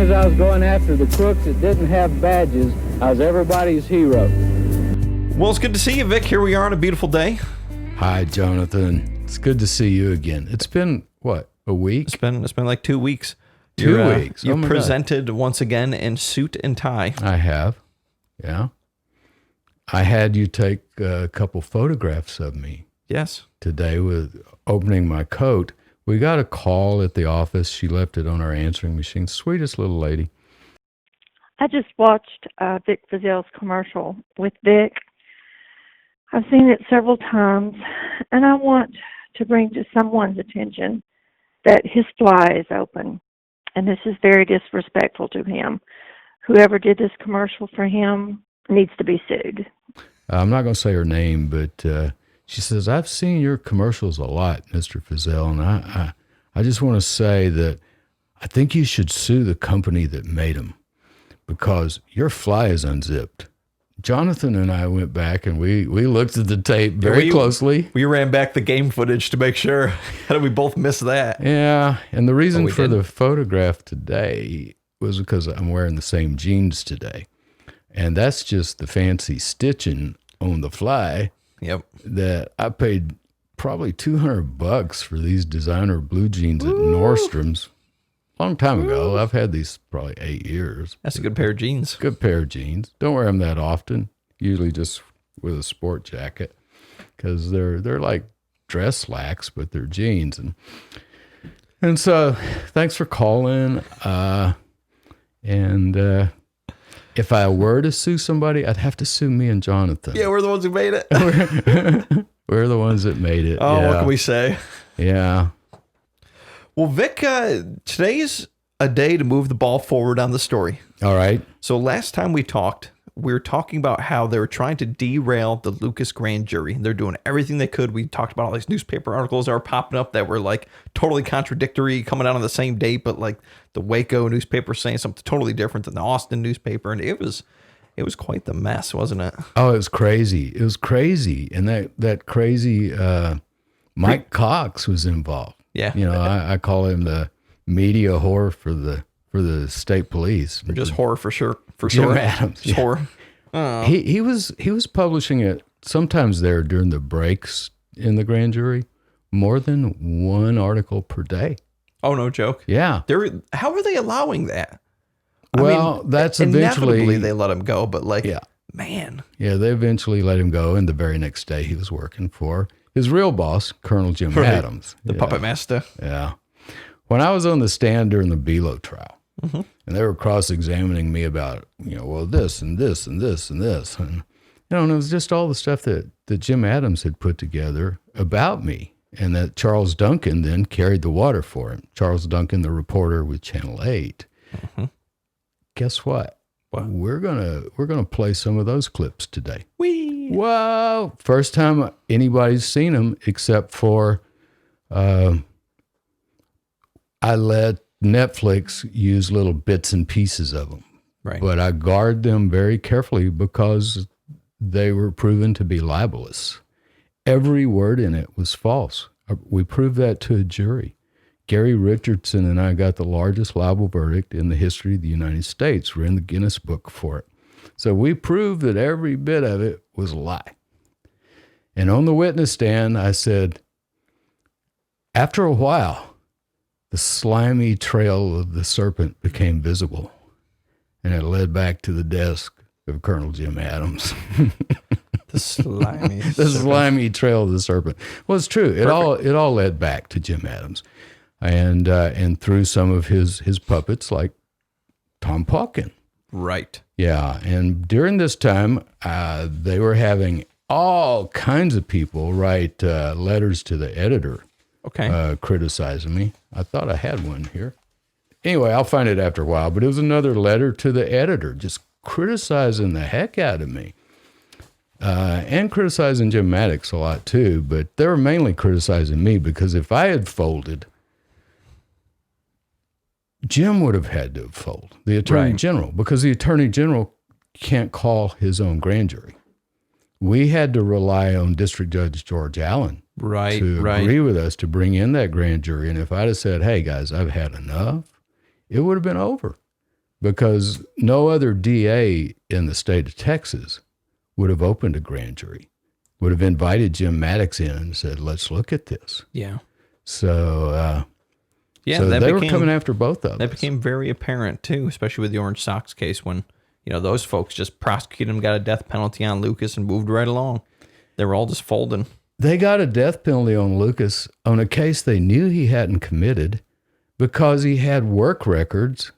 as I was going after the crooks that didn't have badges, I was everybody's hero. Well, it's good to see you, Vic. Here we are on a beautiful day. Hi, Jonathan. It's good to see you again. It's been, what, a week? It's been like 2 weeks. 2 weeks. You presented once again in suit and tie. I have, yeah. I had you take a couple photographs of me. Yes. Today with opening my coat. We got a call at the office. She left it on our answering machine. Sweetest little lady. I just watched Vic Feazell's commercial with Vic. I've seen it several times, and I want to bring to someone's attention that his fly is open, and this is very disrespectful to him. Whoever did this commercial for him needs to be sued. I'm not going to say her name, but she says, I've seen your commercials a lot, Mr. Feazell, and I just want to say that I think you should sue the company that made them because your fly is unzipped. Jonathan and I went back and we looked at the tape very closely. We ran back the game footage to make sure. How did we both miss that? Yeah, and the reason for didn't. the photograph today was because I'm wearing the same jeans today. And that's just the fancy stitching on the fly. Yep. That I paid probably $200 for these designer blue jeans at Nordstrom's. Long time ago. I've had these probably 8 years. That's a good pair of jeans. Good pair of jeans. Don't wear them that often. Usually just with a sport jacket because they're like dress slacks, but they're jeans. And so thanks for calling. If I were to sue somebody, I'd have to sue me and Jonathan. Yeah, we're the ones who made it. We're the ones that made it. Oh, yeah. What can we say? Yeah. Well, Vic, today's a day to move the ball forward on the story. All right. So last time we talked, we were talking about how they were trying to derail the Lucas grand jury. They're doing everything they could. We talked about all these newspaper articles that were popping up that were like totally contradictory, coming out on the same date, but like the Waco newspaper saying something totally different than the Austin newspaper. And it was quite the mess, wasn't it? Oh, it was crazy. It was crazy. And that crazy Mike Cox was involved. Yeah. You know, I call him the media whore for the state police. Or just horror for sure. For Jim sure. Adams. Just horror. He was publishing it sometimes there during the breaks in the grand jury, more than one article per day. Oh, no joke. Yeah. How are they allowing that? Well, that's eventually inevitably they let him go, but like, yeah. Man. Yeah, they eventually let him go, and the very next day he was working for his real boss, Colonel Jim Adams. The puppet master. Yeah. When I was on the stand during the Belo trial, and they were cross-examining me about, well, this and this and this and this. And, and it was just all the stuff that Jim Adams had put together about me and that Charles Duncan then carried the water for him. Charles Duncan, the reporter with Channel 8. Guess what? We're gonna play some of those clips today. Whee! Wow! First time anybody's seen them except for I let Netflix use little bits and pieces of them. Right. But I guard them very carefully because they were proven to be libelous. Every word in it was false. We proved that to a jury. Gary Richardson and I got the largest libel verdict in the history of the United States. We're in the Guinness Book for it. So we proved that every bit of it was a lie. And on the witness stand, I said, after a while, the slimy trail of the serpent became visible, and it led back to the desk of Colonel Jim Adams. The slimy The slimy trail of the serpent. Well, it's true. It all led back to Jim Adams. And through some of his puppets like Tom Pauken. Right. Yeah, and during this time, they were having all kinds of people write letters to the editor criticizing me. I thought I had one here. Anyway, I'll find it after a while, but it was another letter to the editor just criticizing the heck out of me. And criticizing Jim Maddox a lot too, but they were mainly criticizing me because if I had folded, Jim would have had to have folded, the Attorney General, because the Attorney General can't call his own grand jury. We had to rely on District Judge George Allen to agree with us to bring in that grand jury. And if I'd have said, hey, guys, I've had enough, it would have been over. because no other DA in the state of Texas would have opened a grand jury, would have invited Jim Maddox in and said, let's look at this. Yeah. So, Yeah, they were coming after both of us. That became very apparent, too, especially with the Orange Sox case when, those folks just prosecuted him, got a death penalty on Lucas, and moved right along. They were all just folding. They got a death penalty on Lucas on a case they knew he hadn't committed because he had work records,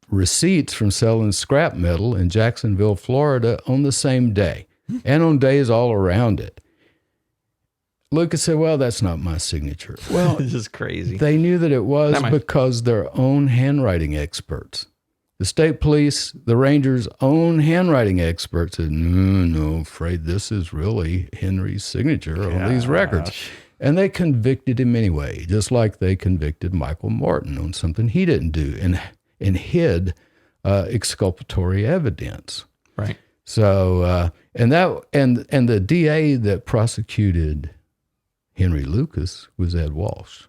receipts from selling scrap metal in Jacksonville, Florida on the same day and on days all around it. Lucas said, well, that's not my signature. Well, This is crazy. they knew that it was because their own handwriting experts, the state police, the Rangers' own handwriting experts said, no, afraid this is really Henry's signature on these records. And they convicted him anyway, just like they convicted Michael Morton on something he didn't do and hid exculpatory evidence. Right. So, and the DA that prosecuted Henry Lucas was Ed Walsh.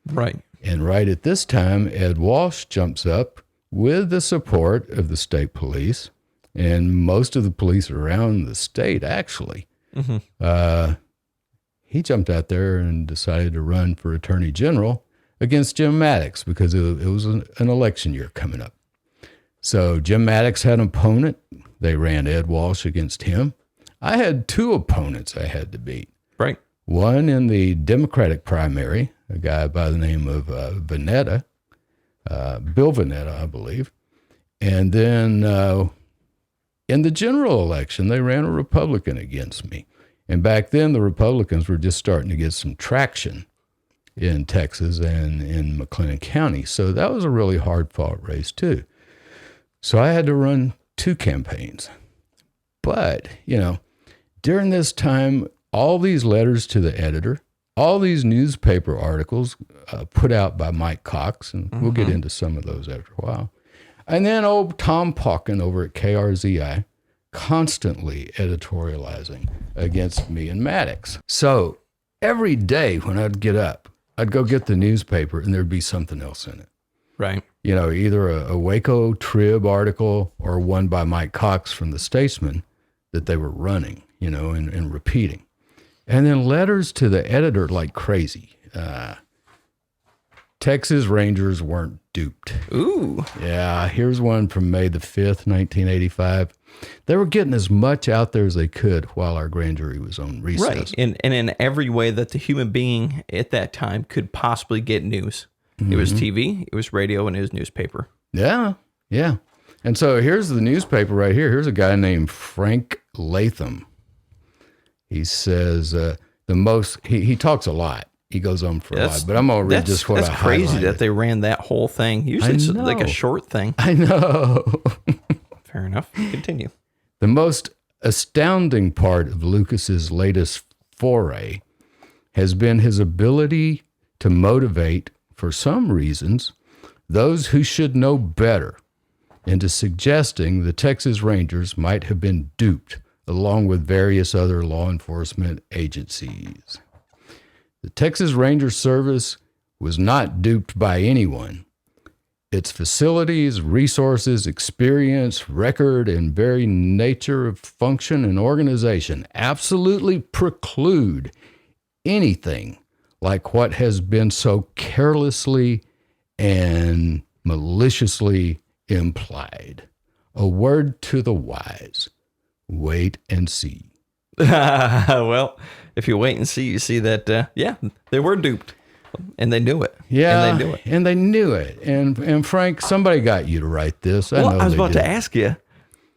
Right. And right at this time, Ed Walsh jumps up with the support of the state police and most of the police around the state, actually. Mm-hmm. He jumped out there and decided to run for attorney general against Jim Maddox because it was an election year coming up. So Jim Maddox had an opponent. They ran Ed Walsh against him. I had two opponents I had to beat. Right. One in the Democratic primary, a guy by the name of Vanetta, Bill Vanetta, I believe. And then in the general election, they ran a Republican against me. And back then, the Republicans were just starting to get some traction in Texas and in Mclennan County. So that was a really hard-fought race, too. So I had to run two campaigns. But, during this time, all these letters to the editor, all these newspaper articles put out by Mike Cox, and we'll get into some of those after a while. And then old Tom Pauken over at KRZI, constantly editorializing against me and Maddox. So every day when I'd get up, I'd go get the newspaper and there'd be something else in it. Right. Either a Waco Trib article or one by Mike Cox from the Statesman that they were running, and repeating. And then letters to the editor like crazy. Texas Rangers weren't duped. Ooh. Yeah, here's one from May the 5th, 1985. They were getting as much out there as they could while our grand jury was on recess. Right. And in every way that the human being at that time could possibly get news. Mm-hmm. It was TV, it was radio, and it was newspaper. Yeah. And so here's the newspaper right here. Here's a guy named Frank Latham. He says he talks a lot. He goes on for a lot, but I'm going to read just what I highlighted. That's crazy that they ran that whole thing. Usually it's like a short thing. I know. Fair enough. Continue. The most astounding part of Lucas's latest foray has been his ability to motivate, for some reasons, those who should know better into suggesting the Texas Rangers might have been duped along with various other law enforcement agencies. The Texas Ranger Service was not duped by anyone. Its facilities, resources, experience, record, and very nature of function and organization absolutely preclude anything like what has been so carelessly and maliciously implied. A word to the wise. Wait and see. Well, if you wait and see, you see that, they were duped. And they knew it. Yeah, and they knew it. And Frank, somebody got you to write this. I was about to ask you,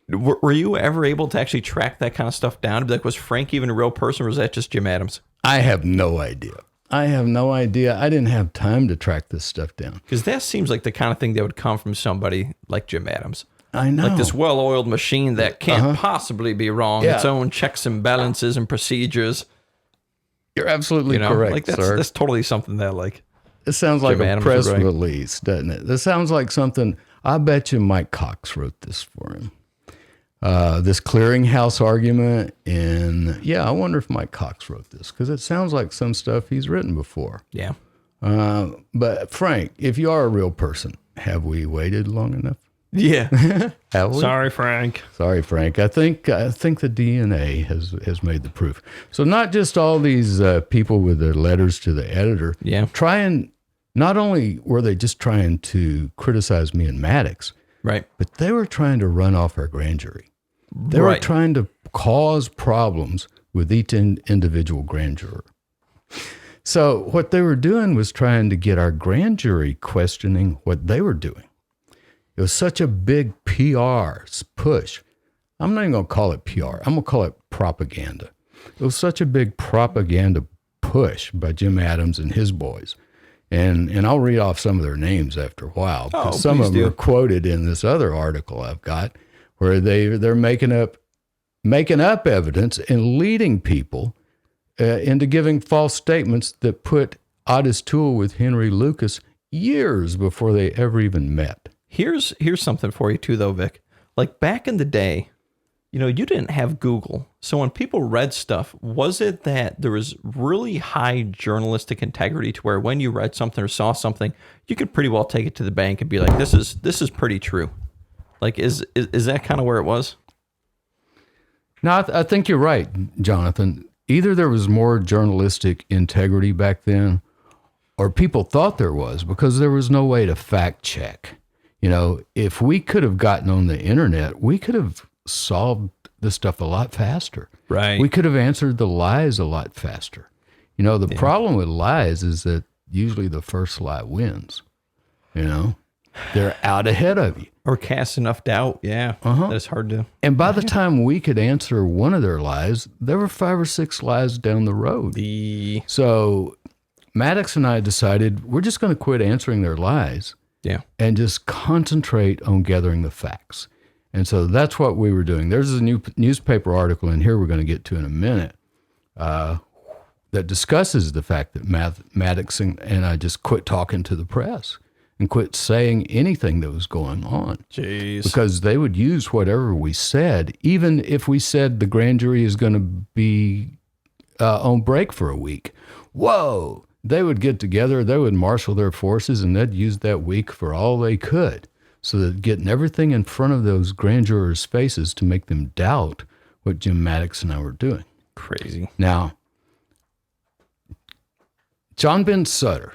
were you ever able to actually track that kind of stuff down? Like, was Frank even a real person, or was that just Jim Adams? I have no idea. I didn't have time to track this stuff down. Because that seems like the kind of thing that would come from somebody like Jim Adams. I know. Like this well-oiled machine that can't possibly be wrong. Yeah. Its own checks and balances and procedures. You're absolutely correct, like sir. That's totally something that, like, it sounds like Jim a Adams press release, doesn't it? This sounds like something. I bet you Mike Cox wrote this for him. This clearinghouse argument, and I wonder if Mike Cox wrote this because it sounds like some stuff he's written before. Yeah. But Frank, if you are a real person, have we waited long enough? Yeah. Have we? Sorry, Frank. Sorry, Frank. I think the DNA has made the proof. So not just all these people with their letters to the editor. Yeah. Not only were they just trying to criticize me and Maddox, Right. but they were trying to run off our grand jury. They were trying to cause problems with each individual grand juror. So what they were doing was trying to get our grand jury questioning what they were doing. It was such a big PR push. I'm not even going to call it PR. I'm going to call it propaganda. It was such a big propaganda push by Jim Adams and his boys. And I'll read off some of their names after a while, because some of them are quoted in this other article I've got, where they're making up evidence and leading people into giving false statements that put Otis Toole with Henry Lucas years before they ever even met. Here's something for you too, though, Vic. Like back in the day, you didn't have Google. So when people read stuff, was it that there was really high journalistic integrity to where when you read something or saw something, you could pretty well take it to the bank and be like, this is pretty true. Like, is that kind of where it was? No, I think you're right, Jonathan. Either there was more journalistic integrity back then, or people thought there was, because there was no way to fact check. If we could have gotten on the internet, we could have solved this stuff a lot faster. Right. We could have answered the lies a lot faster. The problem with lies is that usually the first lie wins. They're out ahead of you. Or cast enough doubt. Yeah. That it's hard to. And by the time we could answer one of their lies, there were 5 or 6 lies down the road. So Maddox and I decided we're just going to quit answering their lies. Yeah. And just concentrate on gathering the facts. And so that's what we were doing. There's a new newspaper article in here we're going to get to in a minute that discusses the fact that Maddox and I just quit talking to the press and quit saying anything that was going on. Jeez. Because they would use whatever we said, even if we said the grand jury is going to be on break for a week. Whoa! They would get together, they would marshal their forces, and they'd use that week for all they could. So that getting everything in front of those grand jurors' faces to make them doubt what Jim Maddox and I were doing. Crazy. Now, John Ben Sutter.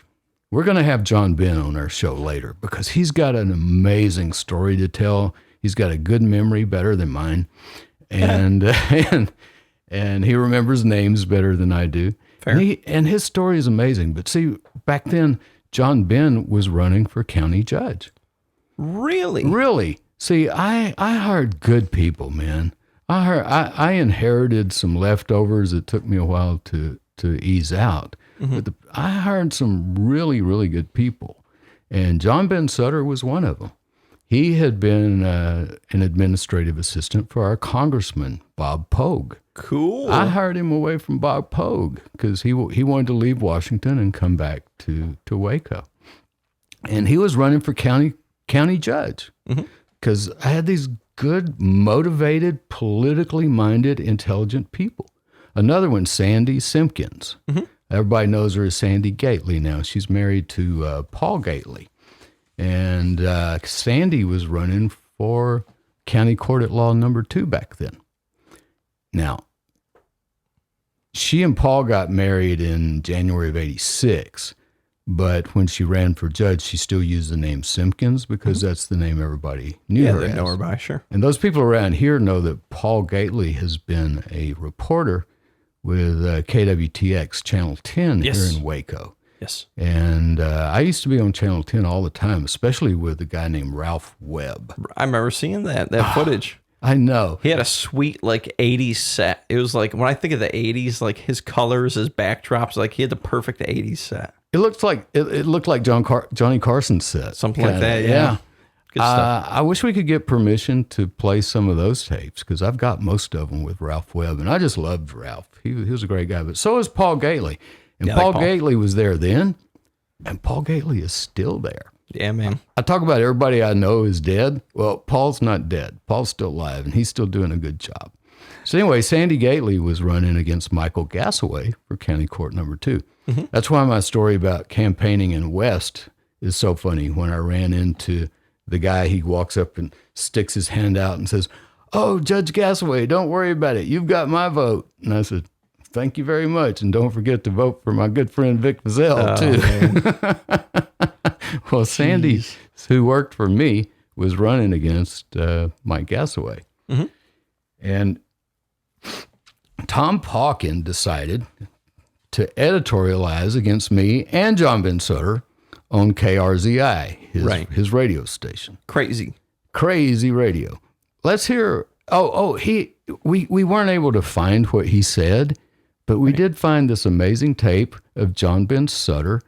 We're going to have John Ben on our show later because he's got an amazing story to tell. He's got a good memory, better than mine. And and he remembers names better than I do. Fair. And his story is amazing. But see, back then, John Ben was running for county judge. Really? Really. See, I hired good people, man. I inherited some leftovers that took me a while to ease out. Mm-hmm. But I hired some really, really good people. And John Ben Sutter was one of them. He had been an administrative assistant for our congressman, Bob Pogue. Cool. I hired him away from Bob Pogue because he wanted to leave Washington and come back to Waco. And he was running for county judge because I had these good, motivated, politically minded, intelligent people. Another one, Sandy Simpkins. Mm-hmm. Everybody knows her as Sandy Gately now. She's married to Paul Gately. And Sandy was running for County Court at Law number 2 back then. Now, she and Paul got married in January of 86. But when she ran for judge, she still used the name Simpkins because that's the name everybody knew her as. Yeah, they know her by, sure. And those people around here know that Paul Gately has been a reporter with KWTX Channel 10 here in Waco. Yes. And I used to be on Channel 10 all the time, especially with a guy named Ralph Webb. I remember seeing that footage. I know. He had a sweet, 80s set. It was like, when I think of the 80s, his colors, his backdrops, he had the perfect 80s set. It looked like Johnny Carson's set. Something like that, yeah. Good stuff. I wish we could get permission to play some of those tapes because I've got most of them with Ralph Webb, and I just loved Ralph. He was a great guy, but so is Paul Gately. And Paul Gately was there then, and Paul Gately is still there. Yeah, man. I talk about everybody I know is dead. Well, Paul's not dead. Paul's still alive, and he's still doing a good job. So anyway, Sandy Gately was running against Michael Gassaway for County Court number 2. Mm-hmm. That's why my story about campaigning in West is so funny when I ran into the guy, he walks up and sticks his hand out and says, "Oh, Judge Gasaway, don't worry about it. You've got my vote." And I said, "Thank you very much. And don't forget to vote for my good friend Vic Feazell, too." Well, Sandy, who worked for me, was running against Mike Gasaway. Mm-hmm. And Tom Pauken decided to editorialize against me and John Ben Sutter on KRZI, his radio station. Crazy radio. Let's hear. We weren't able to find what he said, but we did find this amazing tape of John Ben Sutter.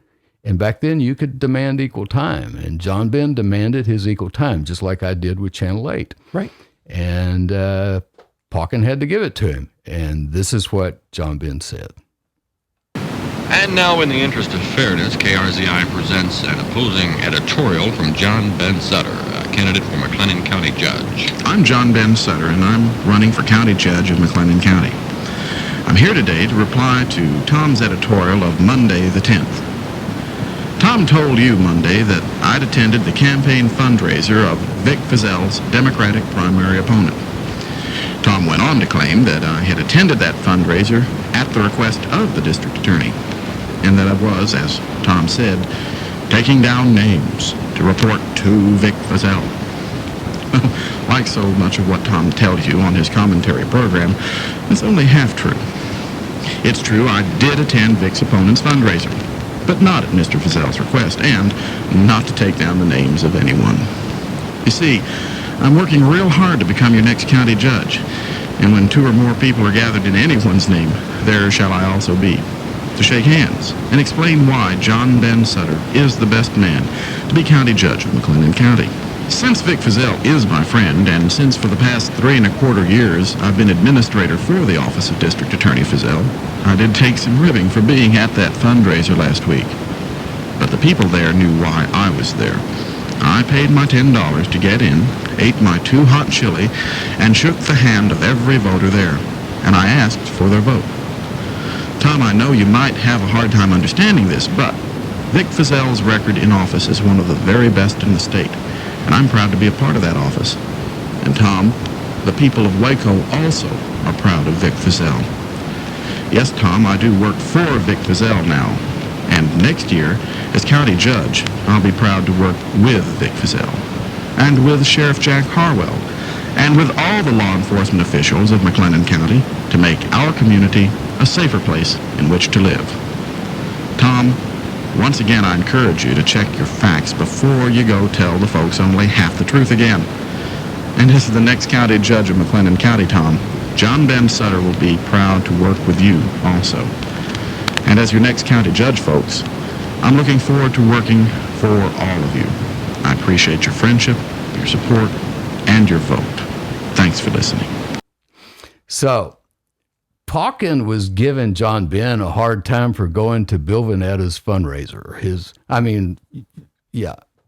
And back then you could demand equal time, and John Ben demanded his equal time, just like I did with Channel 8. Right. And Pauken had to give it to him. And this is what John Ben said. And now, in the interest of fairness, KRZI presents an opposing editorial from John Ben Sutter, a candidate for Mclennan County Judge. I'm John Ben Sutter, and I'm running for County Judge of Mclennan County. I'm here today to reply to Tom's editorial of Monday the 10th. Tom told you Monday that I'd attended the campaign fundraiser of Vic Feazell's Democratic primary opponent. Tom went on to claim that I had attended that fundraiser at the request of the district attorney, and that I was, as Tom said, taking down names to report to Vic Feazell. Like so much of what Tom tells you on his commentary program, it's only half true. It's true I did attend Vic's opponent's fundraiser, but not at Mr. Feazell's request, and not to take down the names of anyone. You see, I'm working real hard to become your next county judge, and when 2 or more people are gathered in anyone's name, there shall I also be, to shake hands and explain why John Ben Sutter is the best man to be county judge of Mclennan County. Since Vic Feazell is my friend, and since for the past 3 1/4 years I've been administrator for the office of District Attorney Feazell, I did take some ribbing for being at that fundraiser last week. But the people there knew why I was there. I paid my $10 to get in, ate my 2 hot chili, and shook the hand of every voter there, and I asked for their vote. Tom, I know you might have a hard time understanding this, but Vic Feazell's record in office is one of the very best in the state, and I'm proud to be a part of that office. And Tom, the people of Waco also are proud of Vic Feazell. Yes, Tom, I do work for Vic Feazell now, and next year, as county judge, I'll be proud to work with Vic Feazell, and with Sheriff Jack Harwell, and with all the law enforcement officials of Mclennan County to make our community a safer place in which to live. Tom, once again, I encourage you to check your facts before you go tell the folks only half the truth again. And as the next county judge of Mclennan County, Tom, John Ben Sutter will be proud to work with you also. And as your next county judge, folks, I'm looking forward to working for all of you. I appreciate your friendship, your support, and your vote. Thanks for listening. So, Pauken was giving John Ben a hard time for going to Bill Venetta's fundraiser.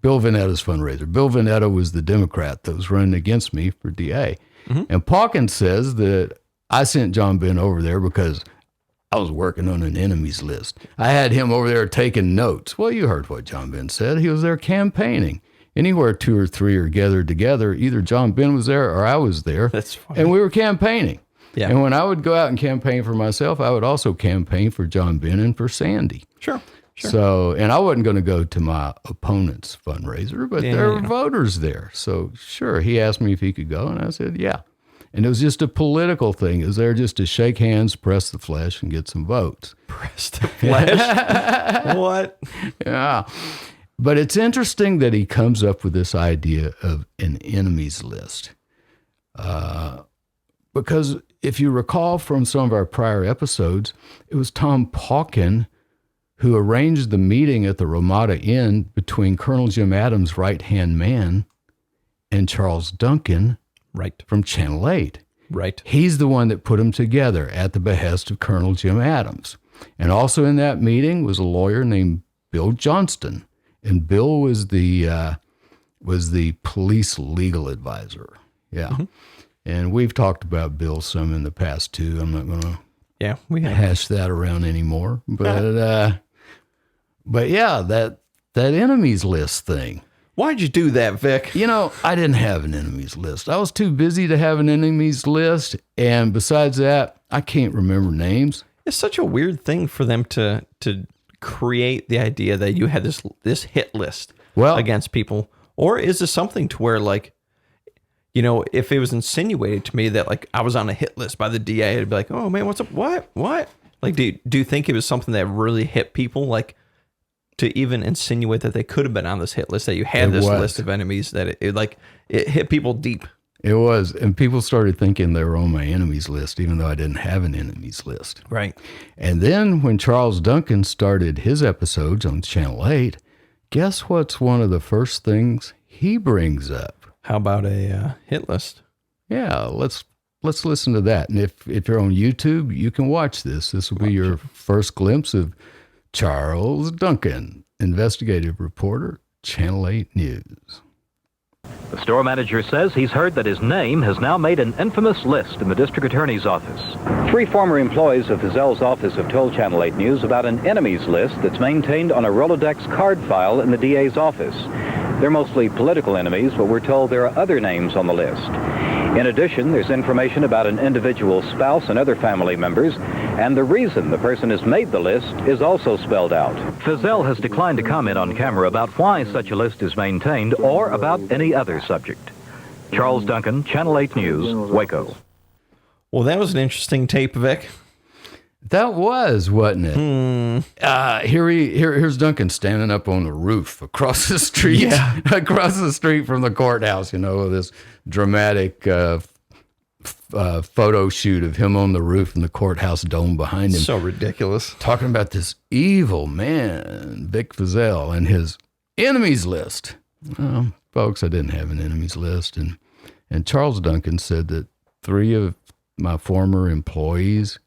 Bill Venetta's fundraiser. Bill Venetta was the Democrat that was running against me for DA. Mm-hmm. And Pauken says that I sent John Ben over there because I was working on an enemies list. I had him over there taking notes. Well, you heard what John Ben said. He was there campaigning. Anywhere 2 or 3 are gathered together, either John Ben was there or I was there. That's funny. And we were campaigning. Yeah. And when I would go out and campaign for myself, I would also campaign for John Ben and for Sandy. Sure. So, and I wasn't going to go to my opponent's fundraiser, but there were voters there. So, sure, he asked me if he could go, and I said, yeah. And it was just a political thing. It was there just to shake hands, press the flesh, and get some votes. Press the flesh? What? Yeah. But it's interesting that he comes up with this idea of an enemies list. Because if you recall from some of our prior episodes, it was Tom Pauken who arranged the meeting at the Ramada Inn between Colonel Jim Adams' right-hand man and Charles Duncan from Channel 8. Right. He's the one that put them together at the behest of Colonel Jim Adams. And also in that meeting was a lawyer named Bill Johnston. And Bill was the police legal advisor. Yeah. Mm-hmm. And we've talked about Bill some in the past, too. I'm not going to hash that around anymore. But yeah, that enemies list thing. Why'd you do that, Vic? You know, I didn't have an enemies list. I was too busy to have an enemies list. And besides that, I can't remember names. It's such a weird thing for them to create the idea that you had this hit list against people. Or is this something to where, like, you know, if it was insinuated to me that, like, I was on a hit list by the DA, I'd be like, oh, man, what's up? What? Like, do you think it was something that really hit people? Like, to even insinuate that they could have been on this hit list, that you had this list of enemies, that it hit people deep. It was. And people started thinking they were on my enemies list, even though I didn't have an enemies list. Right. And then when Charles Duncan started his episodes on Channel 8, guess what's one of the first things he brings up? How about a hit list? Yeah, let's listen to that. And if you're on YouTube, you can watch this. This will be your first glimpse of Charles Duncan, investigative reporter, Channel 8 News. The store manager says he's heard that his name has now made an infamous list in the district attorney's office. 3 former employees of Feazell's office have told Channel 8 News about an enemies list that's maintained on a Rolodex card file in the DA's office. They're mostly political enemies, but we're told there are other names on the list. In addition, there's information about an individual's spouse and other family members, and the reason the person has made the list is also spelled out. Feazell has declined to comment on camera about why such a list is maintained or about any other subject. Charles Duncan, Channel 8 News, Waco. Well, that was an interesting tape, Vic. That was, wasn't it? Here's Duncan standing up on the roof across the street, across the street from the courthouse, you know, this dramatic photo shoot of him on the roof and the courthouse dome behind him. So ridiculous. Talking about this evil man, Vic Feazell, and his enemies list. Folks, I didn't have an enemies list. And Charles Duncan said that 3 of my former employees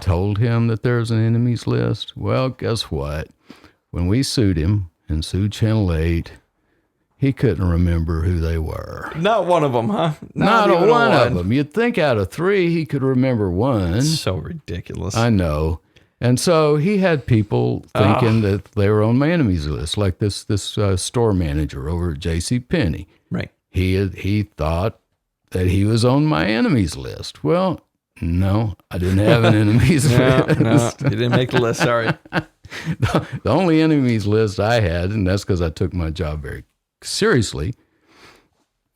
told him that there's an enemies list. Well, guess what? When we sued him and sued Channel 8, he couldn't remember who they were. Not one of them, huh? Not a one of them. You'd think out of 3, he could remember one. So ridiculous. I know. And so he had people thinking that they were on my enemies list, like this store manager over at JCPenney. Right. He thought that he was on my enemies list. Well, no, I didn't have an enemies list. No, you didn't make the list, sorry. The only enemies list I had, and that's because I took my job very seriously,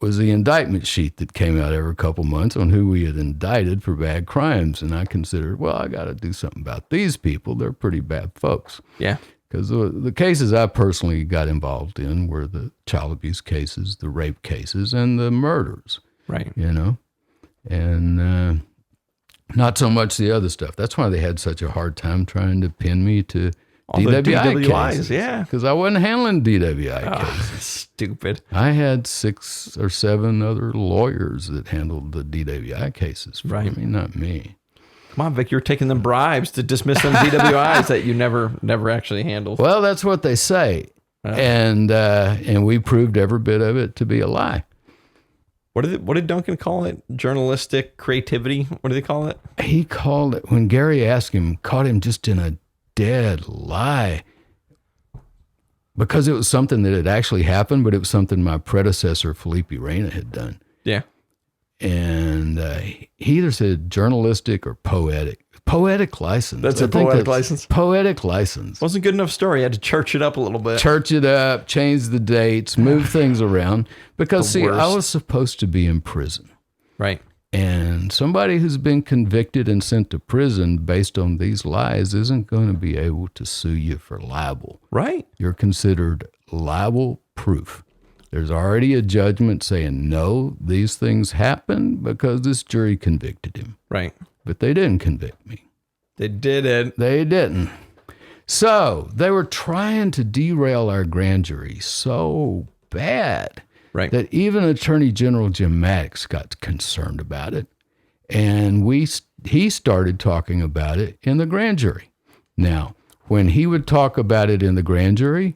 was the indictment sheet that came out every couple months on who we had indicted for bad crimes. And I considered, well, I got to do something about these people. They're pretty bad folks. Yeah. Because the cases I personally got involved in were the child abuse cases, the rape cases, and the murders. Right. You know? And not so much the other stuff. That's why they had such a hard time trying to pin me to all the DWIs cases. Yeah. Because I wasn't handling DWI cases. Stupid. I had 6 or 7 other lawyers that handled the DWI cases for me, not me. Come on, Vic, you're taking them bribes to dismiss them DWIs that you never actually handled. Well, that's what they say. And we proved every bit of it to be a lie. What did Duncan call it? Journalistic creativity? What did they call it? He called it, when Gary asked him, caught him just in a dead lie. Because it was something that had actually happened, but it was something my predecessor, Felipe Reina, had done. Yeah. And he either said journalistic or poetic. Poetic license. That's a poetic license? Poetic license. Wasn't good enough story. You had to church it up a little bit. Church it up, change the dates, move things around. Because, I was supposed to be in prison. Right. And somebody who's been convicted and sent to prison based on these lies isn't going to be able to sue you for libel. Right. You're considered libel proof. There's already a judgment saying, no, these things happened because this jury convicted him. Right. But they didn't convict me. They didn't. They didn't. So they were trying to derail our grand jury so bad that even Attorney General Jim Maddox got concerned about it. And he started talking about it in the grand jury. Now, when he would talk about it in the grand jury,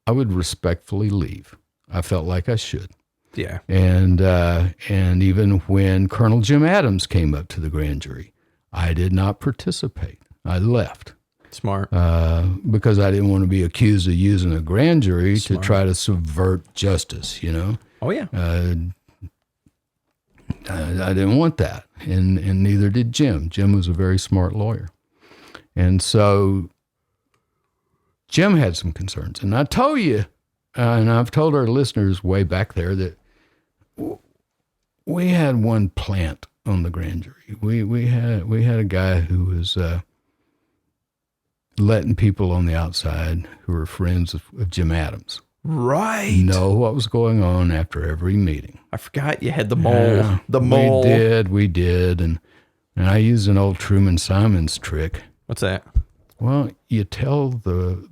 I would respectfully leave. I felt like I should. Yeah. And even when Colonel Jim Adams came up to the grand jury, I did not participate. I left. Smart. Because I didn't want to be accused of using a grand jury Smart. to try to subvert justice, you know? Oh, yeah. I didn't want that, and neither did Jim. Jim was a very smart lawyer. And so Jim had some concerns. And I told you, and I've told our listeners way back there, that we had one plant on the grand jury. We had a guy who was letting people on the outside who were friends of Jim Adams know what was going on after every meeting. I forgot you had the mole. Yeah, the mole. We did. And I used an old Truman Simons trick. What's that? Well, you tell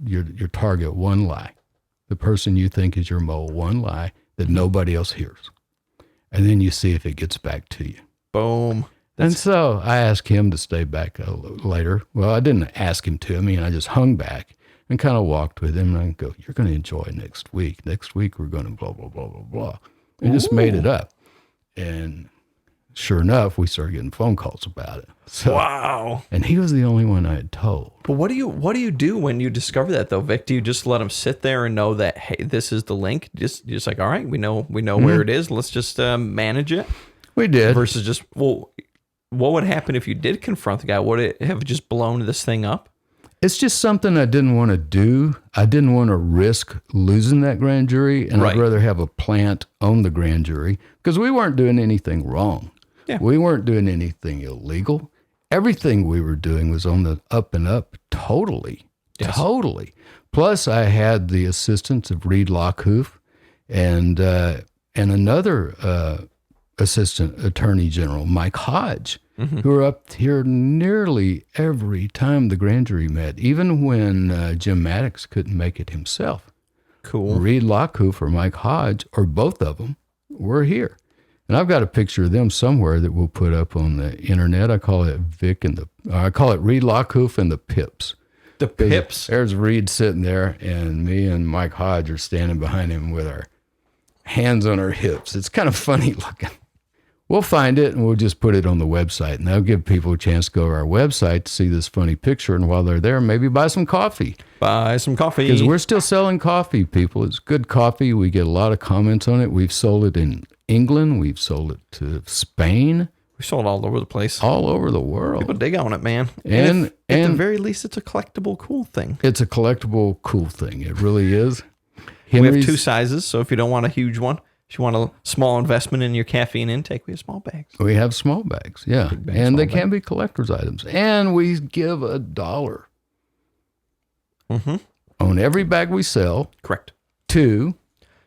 your target one lie, the person you think is your mole, one lie that nobody else hears. And then you see if it gets back to you. Boom. And so I asked him to stay back later. Well, I didn't ask him to. I mean, I just hung back and kind of walked with him. And I go, you're going to enjoy next week. Next week, we're going to blah, blah, blah, blah, blah. And just made it up. And sure enough, we started getting phone calls about it. So, wow. And he was the only one I had told. But what do you do when you discover that, though, Vic? Do you just let him sit there and know that, hey, this is the link? Just like, all right, we know where it is. Let's just manage it. We did. Versus just, well, what would happen if you did confront the guy? Would it have just blown this thing up? It's just something I didn't want to do. I didn't want to risk losing that grand jury, and I'd rather have a plant own the grand jury because we weren't doing anything wrong. Yeah. We weren't doing anything illegal. Everything we were doing was on the up and up, totally. Yes. Totally. Plus, I had the assistance of Reed Lockhoof and another Assistant Attorney General, Mike Hodge, who were up here nearly every time the grand jury met, even when Jim Maddox couldn't make it himself. Cool. Reed Lockhoof or Mike Hodge, or both of them, were here. And I've got a picture of them somewhere that we'll put up on the internet. I call it I call it Reed Lockhoof and the Pips. The Pips? There's Reed sitting there, and me and Mike Hodge are standing behind him with our hands on our hips. It's kind of funny looking. We'll find it, and we'll just put it on the website, and that'll give people a chance to go to our website to see this funny picture, and while they're there, maybe buy some coffee. Buy some coffee. Because we're still selling coffee, people. It's good coffee. We get a lot of comments on it. We've sold it in England. We've sold it to Spain. We sold all over the place. All over the world. People dig on it, man. And at the very least, it's a collectible, cool thing. It's a collectible, cool thing. It really is. We have two sizes, so if you don't want a huge one, if you want a small investment in your caffeine intake, we have small bags. We have small bags, yeah. And they can be collector's items. And we give $1 on every bag we sell. Correct. To...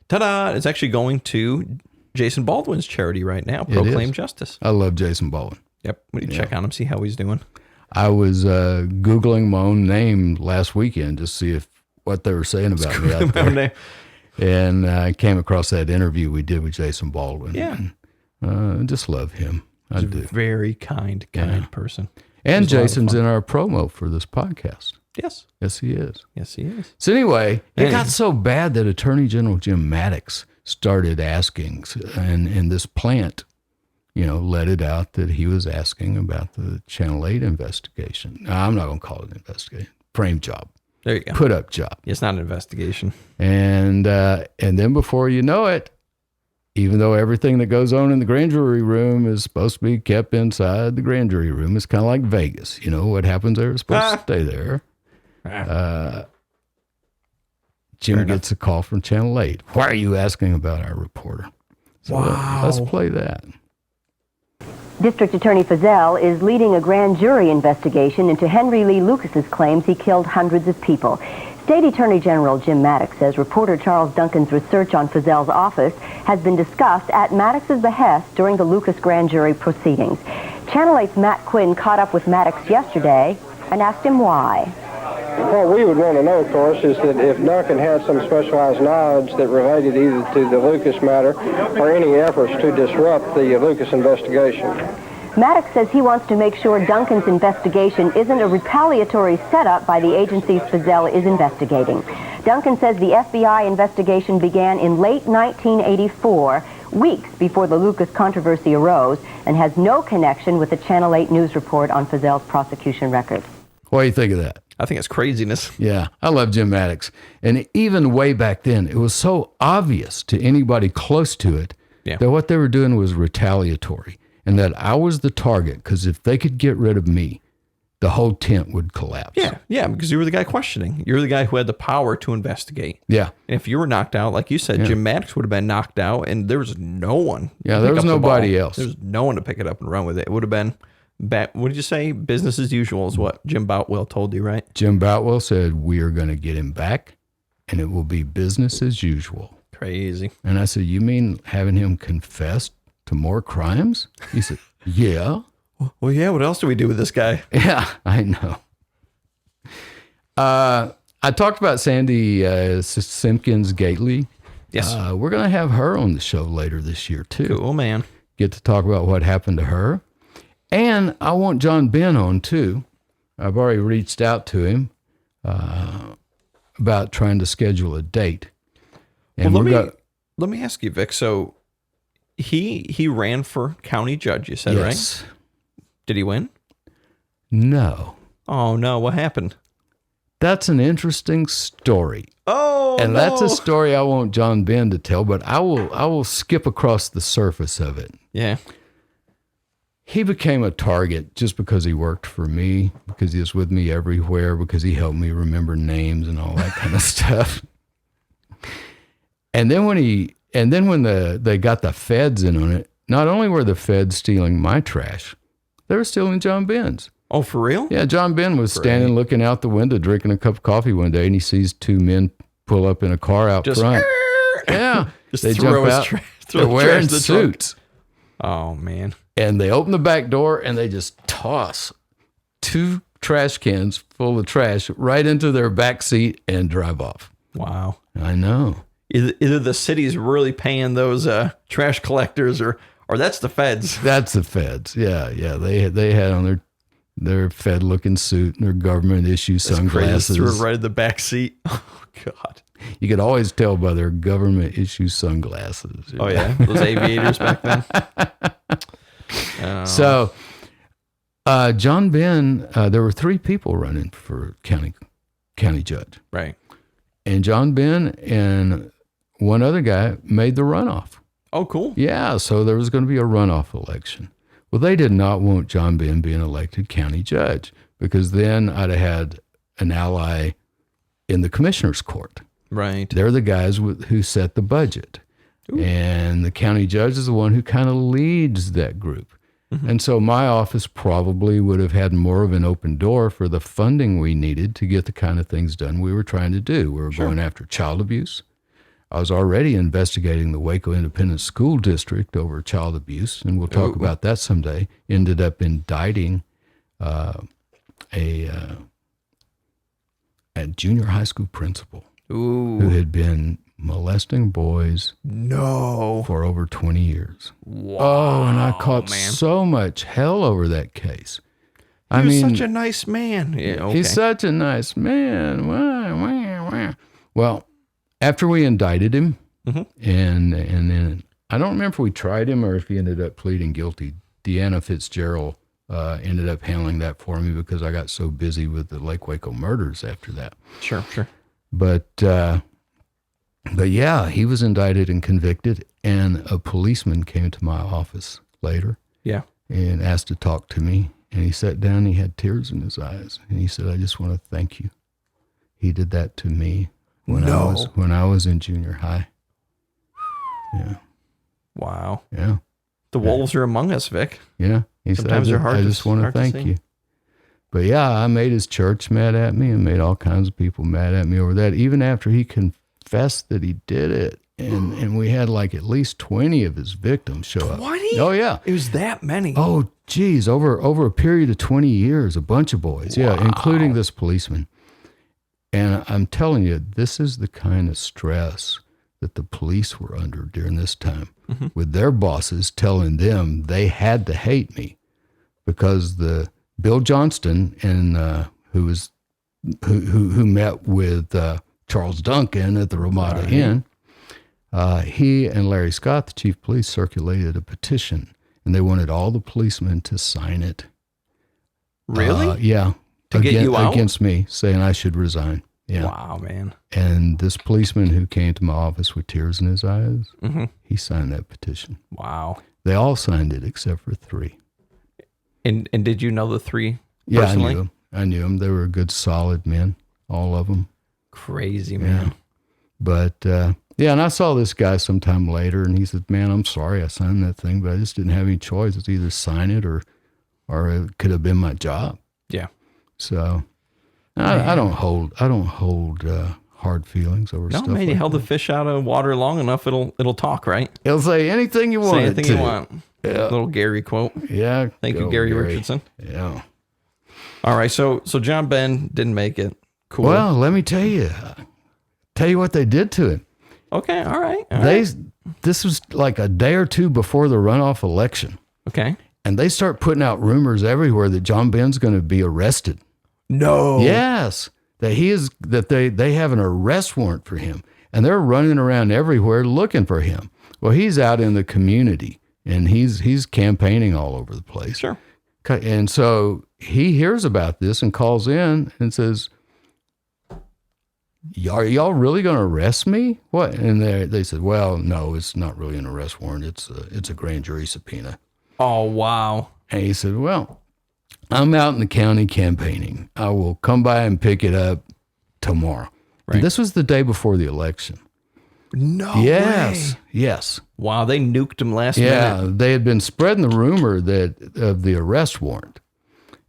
Ta-da! It's actually going to Jason Baldwin's charity right now, Proclaim Justice. I love Jason Baldwin. Yep. We need to check on him, see how he's doing. I was Googling my own name last weekend to see what they were saying about me out there. And I came across that interview we did with Jason Baldwin. Yeah. And, I just love him. I do. Very kind person. And Jason's in our promo for this podcast. Yes. Yes, he is. Yes, he is. So anyway, it got so bad that Attorney General Jim Maddox started asking, and this plant, let it out that he was asking about the Channel 8 investigation. Now, I'm not going to call it an investigation. Frame job. There you go. Put up job. It's not an investigation. And then before you know it, even though everything that goes on in the grand jury room is supposed to be kept inside the grand jury room, it's kind of like Vegas. What happens there is supposed to stay there. Jim gets a call from Channel 8. Why are you asking about our reporter? So let's play that. District Attorney Feazell is leading a grand jury investigation into Henry Lee Lucas's claims he killed hundreds of people. State Attorney General Jim Maddox says reporter Charles Duncan's research on Feazell's office has been discussed at Maddox's behest during the Lucas grand jury proceedings. Channel 8's Matt Quinn caught up with Maddox yesterday and asked him why. What we would want to know, of course, is that if Duncan had some specialized knowledge that related either to the Lucas matter or any efforts to disrupt the Lucas investigation. Maddox says he wants to make sure Duncan's investigation isn't a retaliatory setup by the agencies Feazell is investigating. Duncan says the FBI investigation began in late 1984, weeks before the Lucas controversy arose, and has no connection with the Channel 8 news report on Feazell's prosecution record. What do you think of that? I think it's craziness. Yeah, I love Jim Maddox. And even way back then, it was so obvious to anybody close to it that what they were doing was retaliatory and that I was the target because if they could get rid of me, the whole tent would collapse. Yeah, because you were the guy questioning. You're the guy who had the power to investigate. Yeah. And if you were knocked out, like you said, Jim Maddox would have been knocked out, and there was no one. Yeah, there was nobody else. There was no one to pick it up and run with it. It would have been, what did you say? Business as usual is what Jim Boutwell told you, right? Jim Boutwell said, we are going to get him back, and it will be business as usual. Crazy. And I said, you mean having him confess to more crimes? He said, yeah. Well, yeah, what else do we do with this guy? Yeah, I know. I talked about Sandy Simpkins Gately. Yes. We're going to have her on the show later this year, too. Cool, man. Get to talk about what happened to her. And I want John Ben on, too. I've already reached out to him about trying to schedule a date. And well, let me ask you, Vic. So he ran for county judge, you said, yes. Right? Did he win? No. Oh, no. What happened? That's an interesting story. Oh, and that's a story I want John Ben to tell, but I will skip across the surface of it. Yeah. He became a target just because he worked for me, because he was with me everywhere, because he helped me remember names and all that kind of stuff. And then when they got the feds in on it, not only were the feds stealing my trash, they were stealing John Ben's. Oh, for real? Yeah, John Ben was standing looking out the window, drinking a cup of coffee one day, and he sees two men pull up in a car out front. Yeah. Just they throw jump out. They're wearing suits. Oh, man. And they open the back door, and they just toss 2 trash cans full of trash right into their back seat and drive off. Wow. I know. Either the city's really paying those trash collectors or that's the feds. That's the feds. Yeah. They had on their Fed-looking suit and their government-issue sunglasses. Threw it right in the back seat. Oh, God. You could always tell by their government-issue sunglasses. Oh, yeah? Those aviators back then? Oh. So, John Ben, there were 3 people running for county judge. Right. And John Ben and one other guy made the runoff. Oh, cool. Yeah, so there was going to be a runoff election. Well, they did not want John Ben being elected county judge because then I'd have had an ally in the commissioner's court. Right. They're the guys who set the budget. Ooh. And the county judge is the one who kind of leads that group. Mm-hmm. And so my office probably would have had more of an open door for the funding we needed to get the kind of things done we were trying to do. We were going after child abuse. I was already investigating the Waco Independent School District over child abuse, and we'll talk about that someday. Ended up indicting a junior high school principal who had been molesting boys for over 20 years. Wow. Oh, and I caught so much hell over that case. He was such a nice man. Yeah, okay. He's such a nice man. Well, after we indicted him, and then I don't remember if we tried him or if he ended up pleading guilty. Deanna Fitzgerald ended up handling that for me because I got so busy with the Lake Waco murders after that. Sure. But yeah, he was indicted and convicted, and a policeman came to my office later. Yeah. And asked to talk to me, and he sat down and he had tears in his eyes, and he said, "I just want to thank you. He did that to me when I was in junior high." Yeah. Wow. Yeah. The wolves are among us, Vic. Yeah. He Sometimes said, they're hard. I just want to thank you. But yeah, I made his church mad at me and made all kinds of people mad at me over that, even after he confessed that he did it. And we had like at least 20 of his victims show up. 20? Oh, yeah. It was that many. Oh, geez. Over a period of 20 years, a bunch of boys. Wow. Yeah, including this policeman. And I'm telling you, this is the kind of stress that the police were under during this time, with their bosses telling them they had to hate me because the Bill Johnston who met with Charles Duncan at the Ramada Inn, he and Larry Scott, the chief of police, circulated a petition, and they wanted all the policemen to sign it. Really? Yeah. To get you out? Against me, saying I should resign. Yeah. Wow, man. And this policeman who came to my office with tears in his eyes, he signed that petition. Wow. They all signed it except for 3. And did you know the 3 Yeah, personally? I knew them. They were good, solid men, all of them. Crazy, man. Yeah. But, yeah, and I saw this guy sometime later, and he said, man, I'm sorry I signed that thing, but I just didn't have any choice. It's either sign it or it could have been my job. Yeah. So I don't hold hard feelings over stuff. No, man, you like held that. the fish out of water long enough, it'll talk, right? It'll say anything you want. Say anything you want. Yeah. Little Gary quote. Yeah. Thank you, go, Gary Richardson. Yeah. All right, so John Ben didn't make it. Cool. Well, let me tell you what they did to it. Okay, all right. This was like a day or two before the runoff election. Okay. And they start putting out rumors everywhere that John Ben's going to be arrested. No. Yes. That they have an arrest warrant for him. And they're running around everywhere looking for him. Well, he's out in the community and he's campaigning all over the place. Sure. And so he hears about this and calls in and says, are y'all really going to arrest me? What? And they said, well, no, it's not really an arrest warrant. It's a grand jury subpoena. Oh, wow. And he said, well, I'm out in the county campaigning. I will come by and pick it up tomorrow. Right. And this was the day before the election. No Yes. way. Yes. Wow, they nuked him last Yeah, minute. they had been spreading the rumor of the arrest warrant.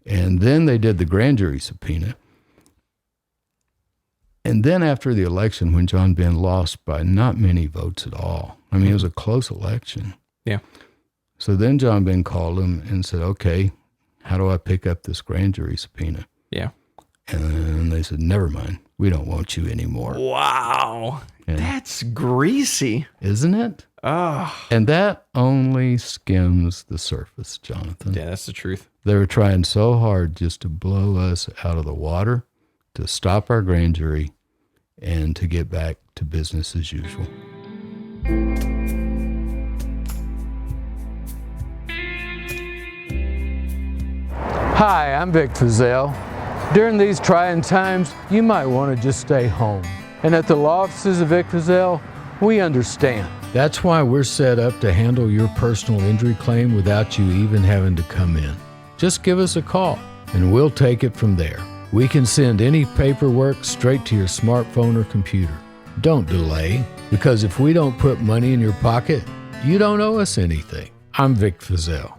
And then they did the grand jury subpoena. And then after the election, when John Ben lost by not many votes at all, I mean, it was a close election. Yeah. So then John Ben called him and said, okay, how do I pick up this grand jury subpoena? Yeah. And they said, never mind. We don't want you anymore. Wow. And That's greasy. isn't it? Oh. And that only skims the surface, Jonathan. Yeah, that's the truth. They were trying so hard just to blow us out of the water, to stop our grand jury, and to get back to business as usual. Hi, I'm Vic Feazell. During these trying times, you might want to just stay home. And at the law offices of Vic Feazell, we understand. That's why we're set up to handle your personal injury claim without you even having to come in. Just give us a call, and we'll take it from there. We can send any paperwork straight to your smartphone or computer. Don't delay, because if we don't put money in your pocket, you don't owe us anything. I'm Vic Feazell.